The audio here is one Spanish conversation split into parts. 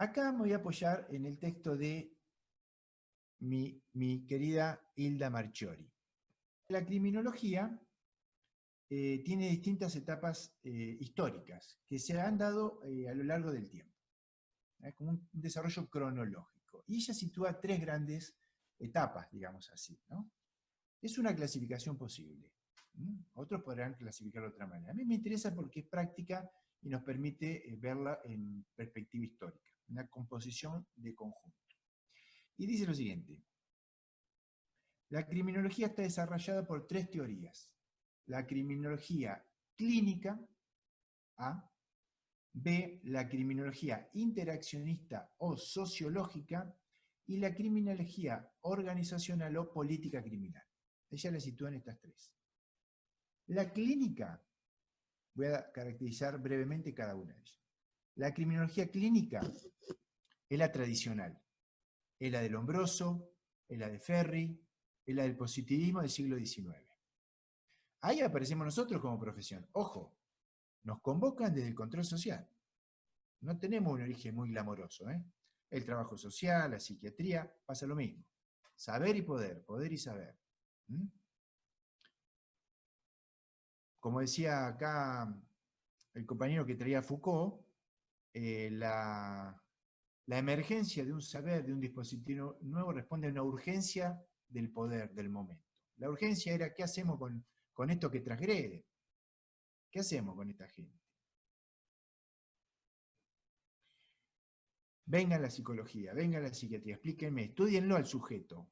Acá me voy a apoyar en el texto de mi querida Hilda Marchiori. La criminología tiene distintas etapas históricas que se han dado a lo largo del tiempo. Es como un desarrollo cronológico. Y ella sitúa tres grandes etapas, digamos así, ¿no? Es una clasificación posible. Otros podrán clasificarlo de otra manera. A mí me interesa porque es práctica y nos permite verla en perspectiva histórica, una composición de conjunto. Y dice lo siguiente: la criminología está desarrollada por tres teorías. La criminología clínica, A; B, la criminología interaccionista o sociológica; y la criminología organizacional o política criminal. Ella la sitúa en estas tres. La clínica, voy a caracterizar brevemente cada una de ellas. La criminología clínica es la tradicional, es la de Lombroso, es la de Ferri, es la del positivismo del siglo XIX. Ahí aparecemos nosotros como profesión. Ojo, nos convocan desde el control social. No tenemos un origen muy glamoroso, ¿eh? El trabajo social, la psiquiatría, pasa lo mismo. Saber y poder, poder y saber. Como decía acá el compañero que traía Foucault, la emergencia de un saber, de un dispositivo nuevo, responde a una urgencia del poder, del momento. La urgencia era: ¿qué hacemos con esto que transgrede? ¿Qué hacemos con esta gente? Venga la psicología, venga la psiquiatría, explíquenme, estudienlo al sujeto.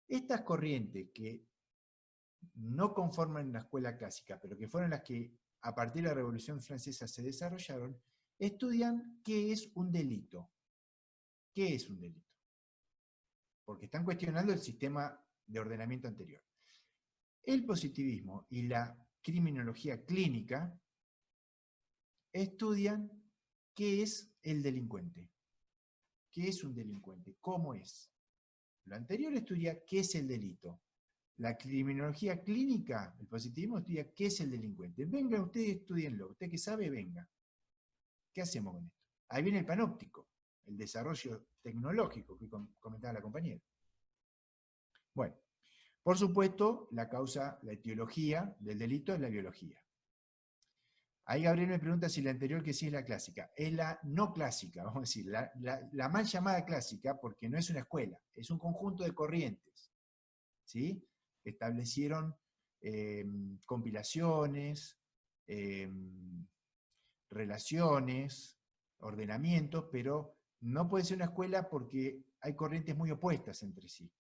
Estas corrientes que no conforman la escuela clásica, pero que fueron las que a partir de la Revolución Francesa se desarrollaron, estudian qué es un delito. ¿Qué es un delito? Porque están cuestionando el sistema de ordenamiento anterior. El positivismo y la criminología clínica estudian qué es el delincuente. ¿Qué es un delincuente? ¿Cómo es? Lo anterior estudia qué es el delito. La criminología clínica, el positivismo, estudia qué es el delincuente. Venga, ustedes estudienlo. Usted que sabe, venga. ¿Qué hacemos con esto? Ahí viene el panóptico, el desarrollo tecnológico que comentaba la compañera. Bueno, por supuesto, la causa, la etiología del delito es la biología. Ahí Gabriel me pregunta si la anterior, que sí es la clásica. Es la no clásica, vamos a decir, la mal llamada clásica, porque no es una escuela, es un conjunto de corrientes, ¿sí? Establecieron compilaciones, relaciones, ordenamientos, pero no puede ser una escuela porque hay corrientes muy opuestas entre sí.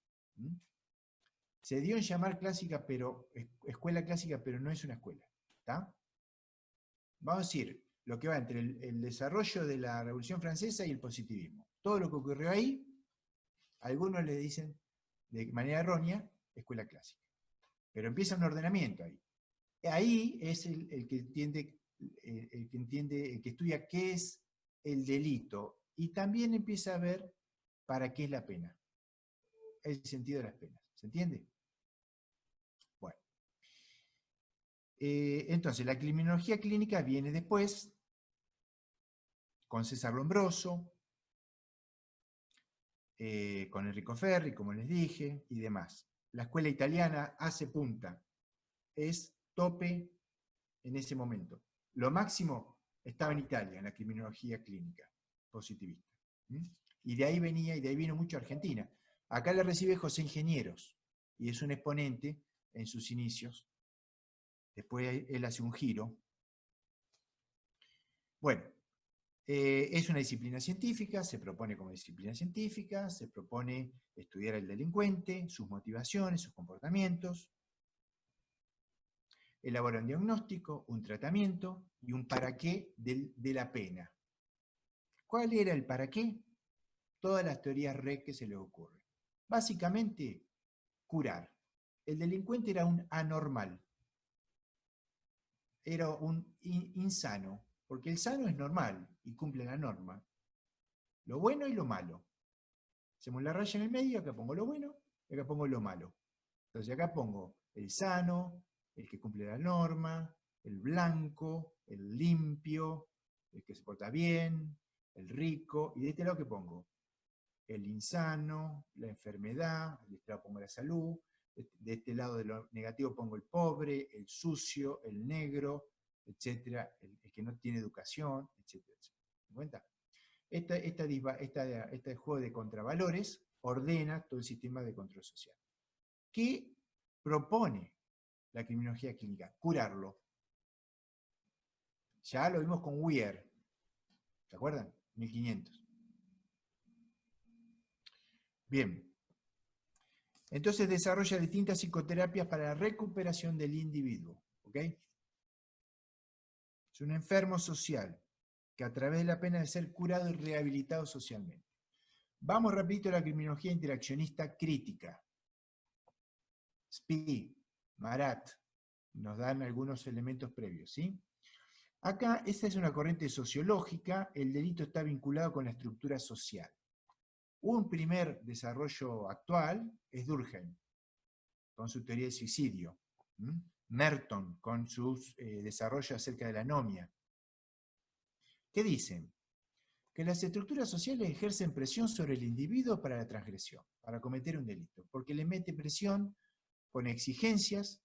Se dio en llamar clásica, pero escuela clásica, pero no es una escuela. ¿Está? Vamos a decir, lo que va entre el desarrollo de la Revolución Francesa y el positivismo. Todo lo que ocurrió ahí, algunos le dicen de manera errónea, escuela clásica. Pero empieza un ordenamiento ahí. Ahí es el que entiende, el que estudia qué es el delito y también empieza a ver para qué es la pena, el sentido de las penas. ¿Se entiende? Bueno. Entonces, la criminología clínica viene después, con César Lombroso, con Enrico Ferri, como les dije, y demás. La escuela italiana hace punta, es tope en ese momento. Lo máximo estaba en Italia, en la criminología clínica positivista. Y de ahí venía, y de ahí vino mucho Argentina. Acá la recibe José Ingenieros, y es un exponente en sus inicios. Después él hace un giro. Bueno, es una disciplina científica, se propone como disciplina científica, se propone estudiar al delincuente, sus motivaciones, sus comportamientos. Elabora un diagnóstico, un tratamiento y un para qué de la pena. ¿Cuál era el para qué? Todas las teorías REC que se les ocurren. Básicamente, curar. El delincuente era un anormal, era un insano, porque el sano es normal y cumple la norma. Lo bueno y lo malo. Hacemos la raya en el medio, acá pongo lo bueno y acá pongo lo malo. Entonces acá pongo el sano, el que cumple la norma, el blanco, el limpio, el que se porta bien, el rico, y de este lado ¿qué pongo? El insano, la enfermedad, de este lado pongo la salud, de este lado de lo negativo pongo el pobre, el sucio, el negro, etcétera, el que no tiene educación, etcétera, etcétera. ¿Se cuenta? Este juego de contravalores ordena todo el sistema de control social. ¿Qué propone la criminología clínica? Curarlo. Ya lo vimos con Weir, ¿se acuerdan? 1500. Bien. Entonces desarrolla distintas psicoterapias para la recuperación del individuo. ¿Ok? Es un enfermo social que a través de la pena de ser curado y rehabilitado socialmente. Vamos rapidito a la criminología interaccionista crítica. Spee, Marat, nos dan algunos elementos previos, ¿sí? Acá, esta es una corriente sociológica, el delito está vinculado con la estructura social. Un primer desarrollo actual es Durkheim, con su teoría del suicidio. Merton, con su desarrollo acerca de la anomia. ¿Qué dicen? Que las estructuras sociales ejercen presión sobre el individuo para la transgresión, para cometer un delito, porque le mete presión con exigencias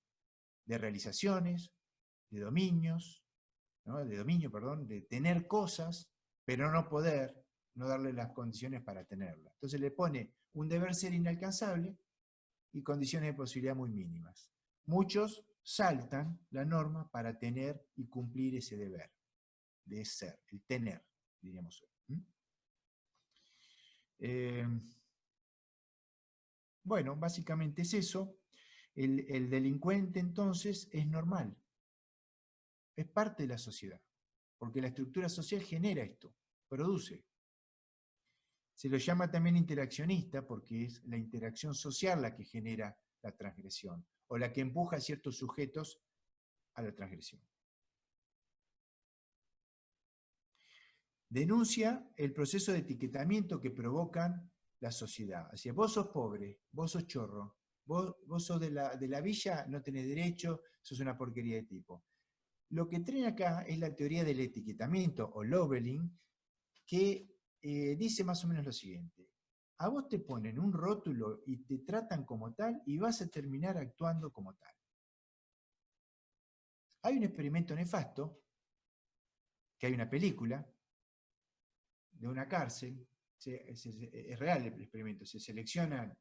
de realizaciones, de dominios, ¿no? de tener cosas, pero no poder, no darle las condiciones para tenerlas. Entonces le pone un deber ser inalcanzable y condiciones de posibilidad muy mínimas. Muchos saltan la norma para tener y cumplir ese deber de ser, el tener, diríamos hoy. Bueno, básicamente es eso. El delincuente entonces es normal, es parte de la sociedad, porque la estructura social genera esto, produce. Se lo llama también interaccionista porque es la interacción social la que genera la transgresión, o la que empuja a ciertos sujetos a la transgresión. Denuncia el proceso de etiquetamiento que provocan la sociedad. Así, vos sos pobre, vos sos chorro, vos sos de la villa, no tenés derecho, sos una porquería de tipo. Lo que traen acá es la teoría del etiquetamiento o labeling, que dice más o menos lo siguiente. A vos te ponen un rótulo y te tratan como tal y vas a terminar actuando como tal. Hay un experimento nefasto, que hay una película de una cárcel, es real el experimento, se seleccionan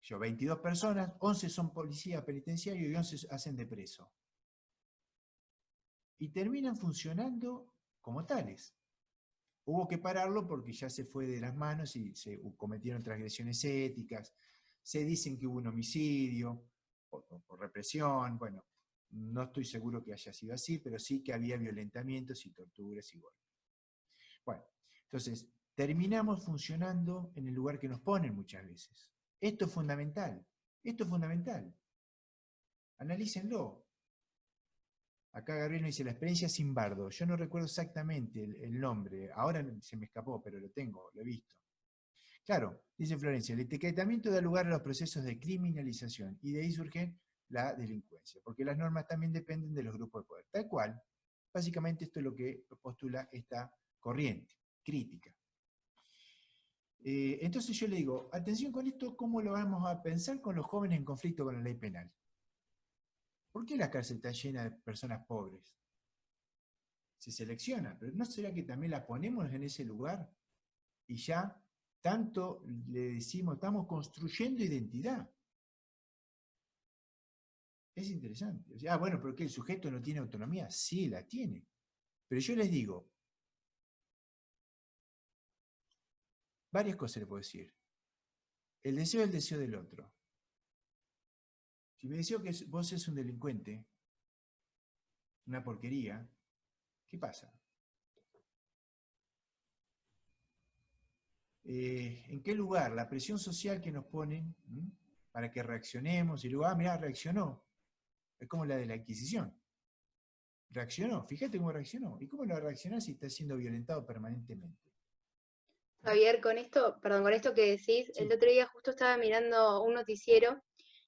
22 personas, 11 son policías penitenciarios y 11 hacen de preso. Y terminan funcionando como tales. Hubo que pararlo porque ya se fue de las manos y se cometieron transgresiones éticas, se dicen que hubo un homicidio, por represión, bueno, no estoy seguro que haya sido así, pero sí que había violentamientos y torturas y golpes. Bueno, entonces, terminamos funcionando en el lugar que nos ponen muchas veces. Esto es fundamental, esto es fundamental. Analícenlo. Acá Gabriel nos dice, la experiencia Zimbardo. Yo no recuerdo exactamente el nombre, ahora se me escapó, pero lo tengo, lo he visto. Claro, dice Florencia, el etiquetamiento da lugar a los procesos de criminalización y de ahí surge la delincuencia, porque las normas también dependen de los grupos de poder. Tal cual, básicamente esto es lo que postula esta corriente crítica. Entonces yo le digo, atención con esto, ¿cómo lo vamos a pensar con los jóvenes en conflicto con la ley penal? ¿Por qué la cárcel está llena de personas pobres? Se selecciona, pero ¿no será que también la ponemos en ese lugar? Y ya tanto le decimos, estamos construyendo identidad. Es interesante. O sea, bueno, pero ¿qué? ¿El sujeto no tiene autonomía? Sí, la tiene. Pero yo les digo, varias cosas le puedo decir. El deseo es el deseo del otro. Si me deseo que vos sos un delincuente, una porquería, ¿qué pasa? ¿En qué lugar? La presión social que nos ponen para que reaccionemos y luego, mirá, reaccionó. Es como la de la Inquisición. Reaccionó, fíjate cómo reaccionó. ¿Y cómo lo va a reaccionar si está siendo violentado permanentemente? Javier, con esto que decís, Sí. el otro día justo estaba mirando un noticiero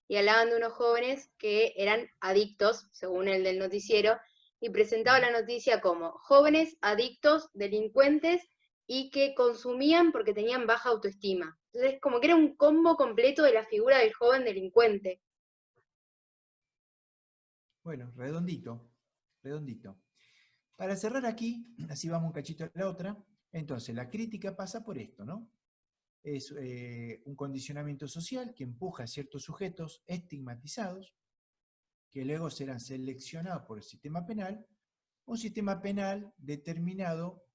y hablaban de unos jóvenes que eran adictos, según el del noticiero, y presentaba la noticia como jóvenes adictos, delincuentes y que consumían porque tenían baja autoestima. Entonces, como que era un combo completo de la figura del joven delincuente. Bueno, redondito, redondito. Para cerrar aquí, así vamos un cachito a la otra, entonces la crítica pasa por esto, ¿no? Es un condicionamiento social que empuja a ciertos sujetos estigmatizados, que luego serán seleccionados por el sistema penal, un sistema penal determinado,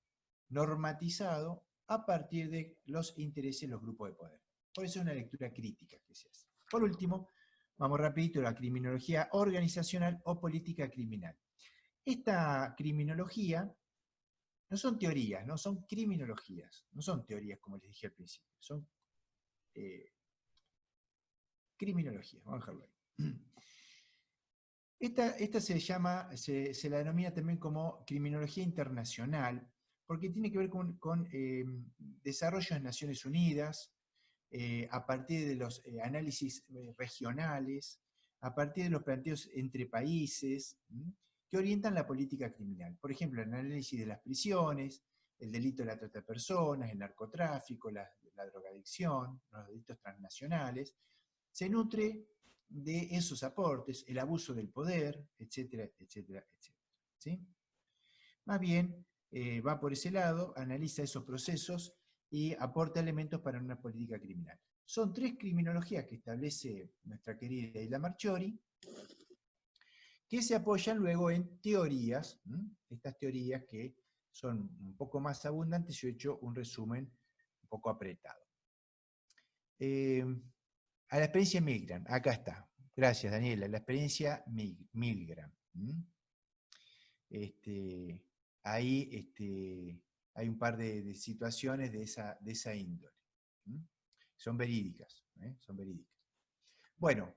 normatizado, a partir de los intereses de los grupos de poder. Por eso es una lectura crítica que se hace. Por último, vamos rapidito a la criminología organizacional o política criminal. Esta criminología no son teorías, no son criminologías, no son teorías como les dije al principio, son criminologías, vamos a dejarlo ahí. Esta se la denomina también como criminología internacional, porque tiene que ver con desarrollo en Naciones Unidas, a partir de los análisis regionales, a partir de los planteos entre países, que orientan la política criminal. Por ejemplo, el análisis de las prisiones, el delito de la trata de personas, el narcotráfico, la drogadicción, los delitos transnacionales, se nutre de esos aportes, el abuso del poder, etcétera, etcétera, etcétera. ¿Sí? Más bien, va por ese lado, analiza esos procesos y aporta elementos para una política criminal. Son 3 criminologías que establece nuestra querida Isla Marchiori, que se apoyan luego en teorías, estas teorías que son un poco más abundantes. Yo he hecho un resumen un poco apretado. A la experiencia Milgram, acá está. Gracias, Daniela. La experiencia Milgram. Ahí hay un par de situaciones de esa índole. Son verídicas. Son verídicas. Bueno,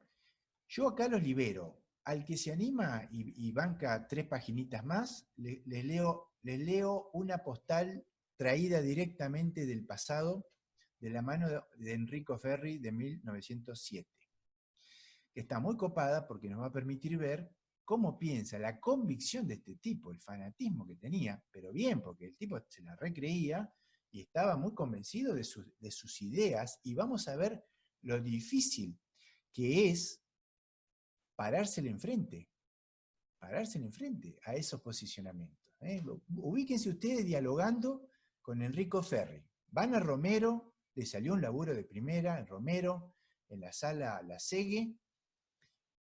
yo acá los libero. Al que se anima y banca 3 paginitas más, les leo una postal traída directamente del pasado, de la mano de Enrico Ferri de 1907, que está muy copada porque nos va a permitir ver cómo piensa, la convicción de este tipo, el fanatismo que tenía, pero bien, porque el tipo se la recreía y estaba muy convencido de sus ideas, y vamos a ver lo difícil que es parársele enfrente a esos posicionamientos. Ubíquense ustedes dialogando con Enrico Ferri. Van a Romero, le salió un laburo de primera en Romero, en la sala La Segue,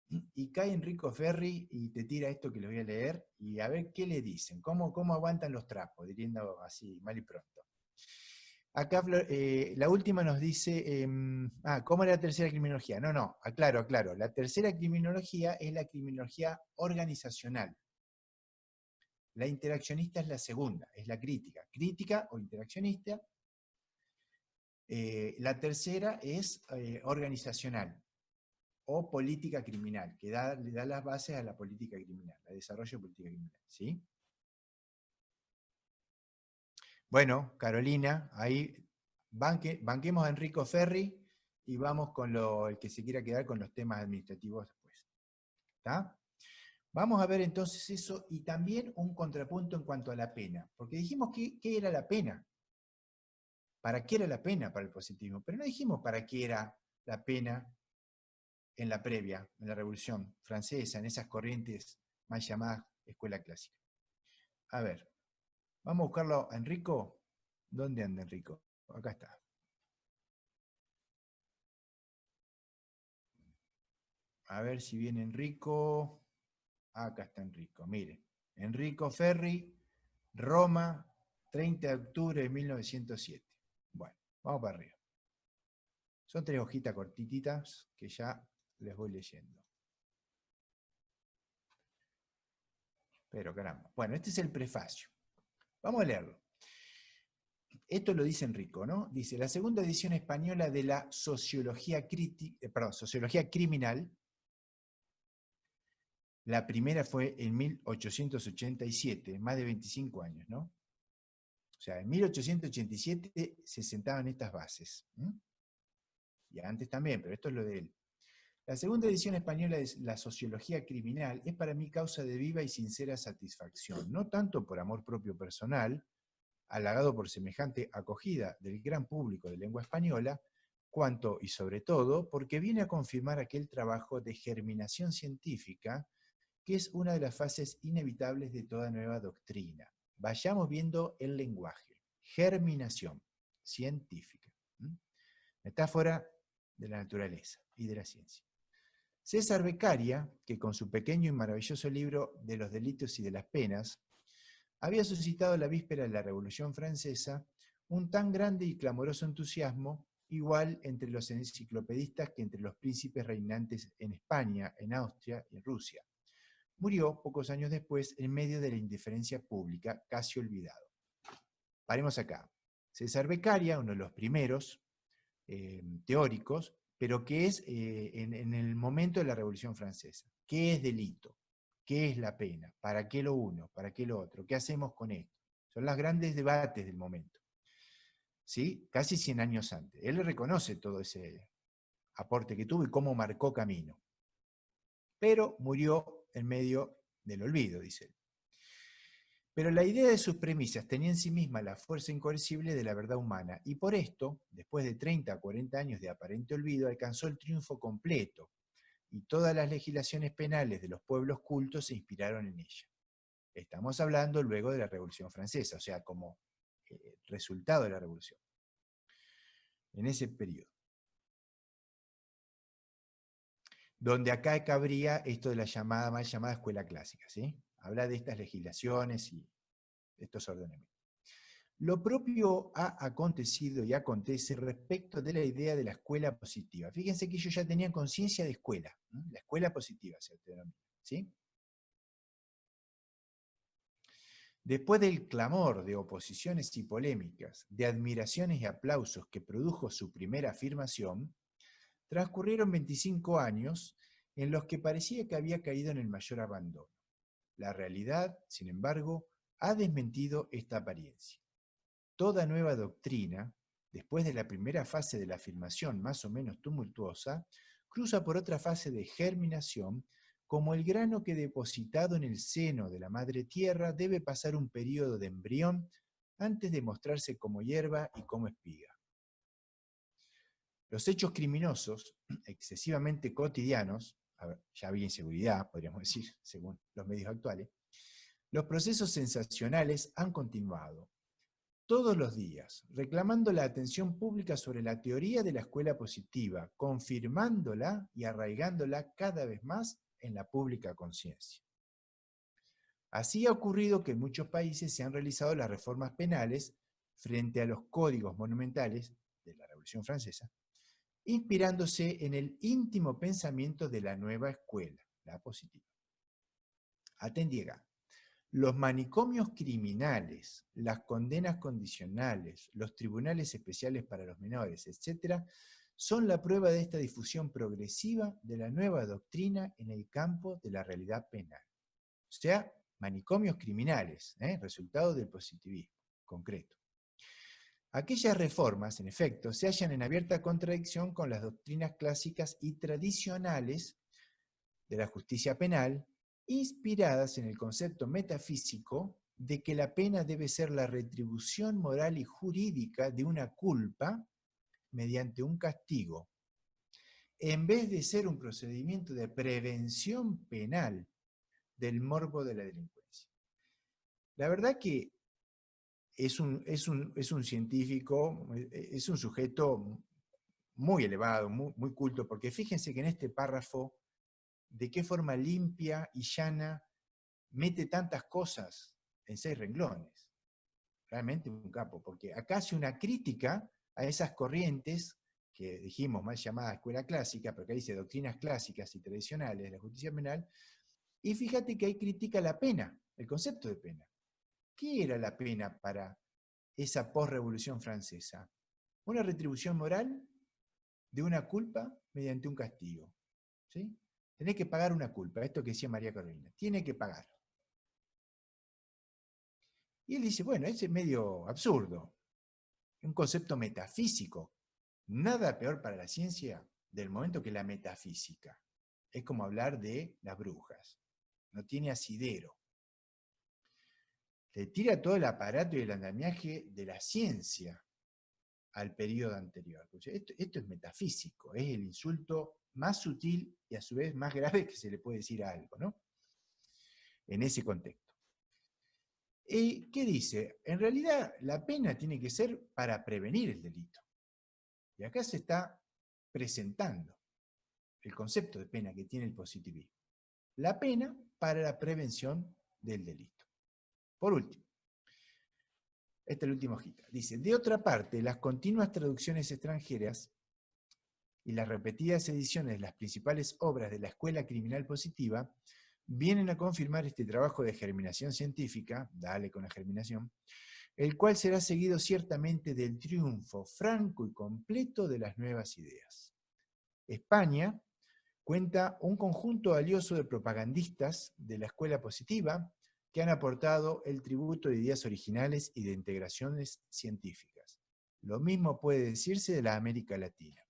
y cae Enrico Ferri y te tira esto que les voy a leer, y a ver qué le dicen, cómo aguantan los trapos, diciendo así, mal y pronto. Acá la última nos dice, ¿cómo era la tercera criminología? No, aclaro. La tercera criminología es la criminología organizacional. La interaccionista es la segunda, es la crítica o interaccionista. La tercera es organizacional o política criminal, que le da las bases a la política criminal, al desarrollo de política criminal. ¿Sí? Bueno, Carolina, ahí banquemos a Enrico Ferri y vamos con el que se quiera quedar con los temas administrativos después. ¿Está? Vamos a ver entonces eso, y también un contrapunto en cuanto a la pena, porque dijimos qué era la pena. ¿Para qué era la pena para el positivismo? Pero no dijimos para qué era la pena en la previa, en la Revolución Francesa, en esas corrientes más llamadas escuela clásica. A ver, vamos a buscarlo a Enrico. ¿Dónde anda Enrico? Acá está. A ver si viene Enrico. Acá está Enrico, mire. Enrico Ferri, Roma, 30 de octubre de 1907. Bueno, vamos para arriba. Son 3 hojitas cortititas que ya les voy leyendo. Pero caramba. Bueno, este es el prefacio. Vamos a leerlo. Esto lo dice Enrico, ¿no? Dice, la segunda edición española de la sociología criminal, la primera fue en 1887, más de 25 años, ¿no? O sea, en 1887 se sentaban estas bases. Y antes también, pero esto es lo de él. La segunda edición española de la sociología criminal es para mí causa de viva y sincera satisfacción, no tanto por amor propio personal, halagado por semejante acogida del gran público de lengua española, cuanto y sobre todo porque viene a confirmar aquel trabajo de germinación científica que es una de las fases inevitables de toda nueva doctrina. Vayamos viendo el lenguaje. Germinación científica. Metáfora de la naturaleza y de la ciencia. César Beccaria, que con su pequeño y maravilloso libro de los delitos y de las penas, había suscitado la víspera de la Revolución Francesa un tan grande y clamoroso entusiasmo, igual entre los enciclopedistas que entre los príncipes reinantes en España, en Austria y en Rusia. Murió pocos años después en medio de la indiferencia pública, casi olvidado. Paremos acá. César Beccaria, uno de los primeros teóricos, pero que es en el momento de la Revolución Francesa. ¿Qué es delito? ¿Qué es la pena? ¿Para qué lo uno? ¿Para qué lo otro? ¿Qué hacemos con esto? Son los grandes debates del momento. ¿Sí? Casi 100 años antes. Él reconoce todo ese aporte que tuvo y cómo marcó camino. Pero murió en medio del olvido, dice él. Pero la idea de sus premisas tenía en sí misma la fuerza incoercible de la verdad humana, y por esto, después de 30 a 40 años de aparente olvido, alcanzó el triunfo completo, y todas las legislaciones penales de los pueblos cultos se inspiraron en ella. Estamos hablando luego de la Revolución Francesa, o sea, como resultado de la Revolución, en ese periodo. Donde acá cabría esto de la llamada, mal llamada escuela clásica, ¿sí? Habla de estas legislaciones y de estos ordenamientos. Lo propio ha acontecido y acontece respecto de la idea de la escuela positiva. Fíjense que ellos ya tenían conciencia de escuela, ¿no? La escuela positiva se denomina, ¿sí? Después del clamor de oposiciones y polémicas, de admiraciones y aplausos que produjo su primera afirmación, transcurrieron 25 años en los que parecía que había caído en el mayor abandono. La realidad, sin embargo, ha desmentido esta apariencia. Toda nueva doctrina, después de la primera fase de la afirmación más o menos tumultuosa, cruza por otra fase de germinación, como el grano que depositado en el seno de la madre tierra debe pasar un periodo de embrión antes de mostrarse como hierba y como espiga. Los hechos criminosos, excesivamente cotidianos, ya había inseguridad, podríamos decir, según los medios actuales, los procesos sensacionales han continuado, todos los días, reclamando la atención pública sobre la teoría de la escuela positiva, confirmándola y arraigándola cada vez más en la pública conciencia. Así ha ocurrido que en muchos países se han realizado las reformas penales frente a los códigos monumentales de la Revolución Francesa, inspirándose en el íntimo pensamiento de la nueva escuela, la positiva. Atendiega. Los manicomios criminales, las condenas condicionales, los tribunales especiales para los menores, etc., son la prueba de esta difusión progresiva de la nueva doctrina en el campo de la realidad penal. O sea, manicomios criminales, resultado del positivismo concreto. Aquellas reformas, en efecto, se hallan en abierta contradicción con las doctrinas clásicas y tradicionales de la justicia penal, inspiradas en el concepto metafísico de que la pena debe ser la retribución moral y jurídica de una culpa mediante un castigo, en vez de ser un procedimiento de prevención penal del morbo de la delincuencia. La verdad que es un científico, es un sujeto muy elevado, muy culto, porque fíjense que en este párrafo, de qué forma limpia y llana mete tantas cosas en 6 renglones. Realmente un capo, porque acá hace una crítica a esas corrientes que dijimos mal llamada escuela clásica, pero acá dice doctrinas clásicas y tradicionales de la justicia penal, y fíjate que ahí critica la pena, el concepto de pena. ¿Qué era la pena para esa posrevolución francesa? Una retribución moral de una culpa mediante un castigo. ¿Sí? Tenés que pagar una culpa, esto que decía María Carolina, tiene que pagar. Y él dice, bueno, ese es medio absurdo, un concepto metafísico, nada peor para la ciencia del momento que la metafísica. Es como hablar de las brujas, no tiene asidero. le tira todo el aparato y el andamiaje de la ciencia al periodo anterior. Esto es metafísico, es el insulto más sutil y a su vez más grave que se le puede decir a algo, ¿no? En ese contexto. ¿Y qué dice? En realidad la pena tiene que ser para prevenir el delito. Y acá se está presentando el concepto de pena que tiene el positivismo. La pena para la prevención del delito. Por último, esta es la última hojita. Dice, de otra parte, las continuas traducciones extranjeras y las repetidas ediciones de las principales obras de la escuela criminal positiva vienen a confirmar este trabajo de germinación científica, dale con la germinación, el cual será seguido ciertamente del triunfo franco y completo de las nuevas ideas. España cuenta un conjunto valioso de propagandistas de la escuela positiva que han aportado el tributo de ideas originales y de integraciones científicas. Lo mismo puede decirse de la América Latina.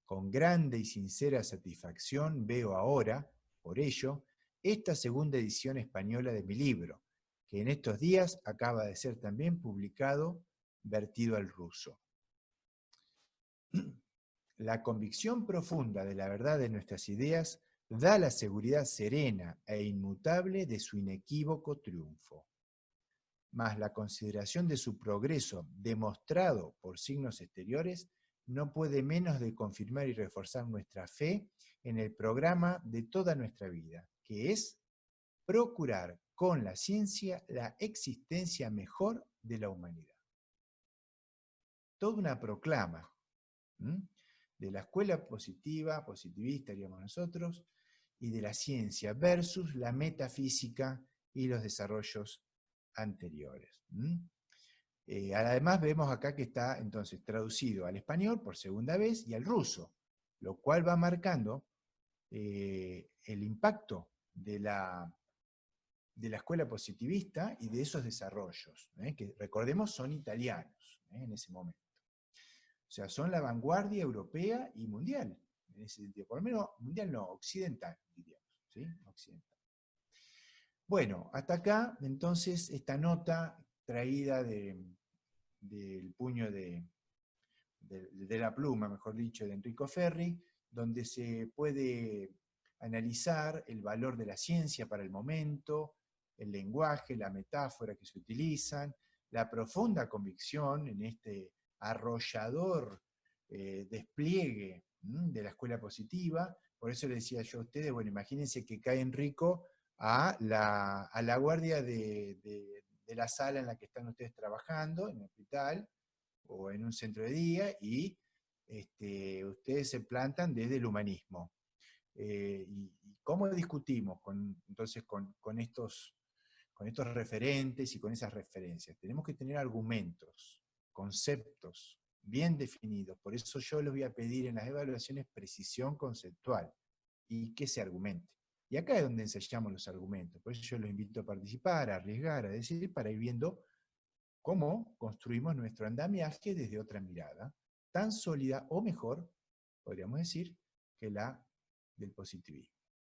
Con grande y sincera satisfacción veo ahora, por ello, esta segunda edición española de mi libro, que en estos días acaba de ser también publicado, vertido al ruso. La convicción profunda de la verdad de nuestras ideas da la seguridad serena e inmutable de su inequívoco triunfo. Mas la consideración de su progreso demostrado por signos exteriores no puede menos de confirmar y reforzar nuestra fe en el programa de toda nuestra vida, que es procurar con la ciencia la existencia mejor de la humanidad. Toda una proclama de la escuela positivista, diríamos nosotros, y de la ciencia versus la metafísica y los desarrollos anteriores. Además vemos acá que está entonces traducido al español por segunda vez y al ruso, lo cual va marcando el impacto de la escuela positivista y de esos desarrollos, que recordemos son italianos en ese momento. O sea, son la vanguardia europea y mundial, en ese sentido. Por lo menos mundial no, occidental, diríamos. ¿Sí? Occidental. Bueno, hasta acá, entonces, esta nota traída del puño de la pluma, mejor dicho, de Enrico Ferri, donde se puede analizar el valor de la ciencia para el momento, el lenguaje, la metáfora que se utilizan, la profunda convicción en este arrollador despliegue de la escuela positiva. Por eso le decía yo a ustedes, bueno, imagínense que cae Enrico a la guardia de la sala en la que están ustedes trabajando, en el hospital o en un centro de día, y ustedes se plantan desde el humanismo. ¿Y cómo discutimos entonces con estos referentes y con esas referencias? Tenemos que tener argumentos, conceptos bien definidos. Por eso yo les voy a pedir en las evaluaciones precisión conceptual y que se argumente. Y acá es donde ensayamos los argumentos. Por eso yo los invito a participar, a arriesgar, a decir, para ir viendo cómo construimos nuestro andamiaje desde otra mirada, tan sólida o mejor, podríamos decir, que la del positivismo.